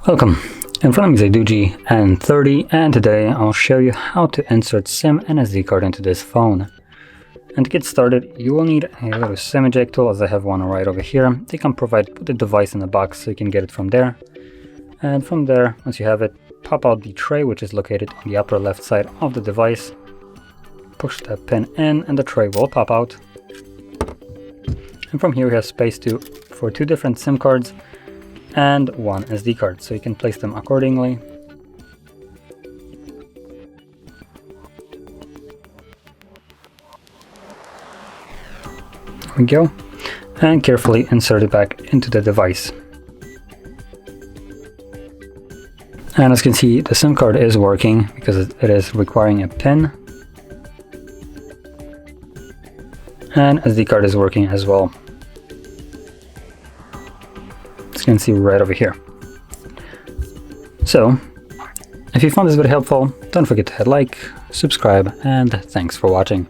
Welcome. In front of me is a DOOGEE N30, and today I'll show you how to insert SIM and SD card into this phone. And to get started, you will need a little SIM eject tool, as I have one right over here. They can put the device in the box so you can get it from there. And from there, once you have it, pop out the tray, which is located on the upper left side of the device. Push that pin in and the tray will pop out. And from here we have space for two different SIM cards and one SD card, so you can place them accordingly. There we go, and carefully insert it back into the device. And as you can see, the SIM card is working because it is requiring a pin, and SD card is working as well. As you can see right over here. So, if you found this video helpful, don't forget to hit like, subscribe, and thanks for watching.